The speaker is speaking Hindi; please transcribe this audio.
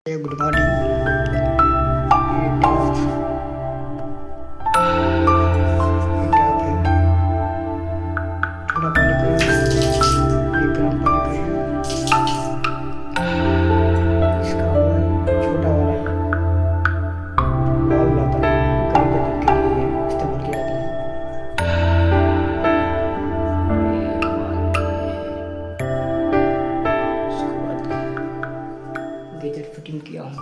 Good morning. थोड़ा पानी करिए, ये गर्म पानी करिए। इसका छोटा वाला बॉल आता है, गर्म करने के लिए इस्तेमाल किया जाता है। उसके बाद गीजर फिटिंग किया हूँ।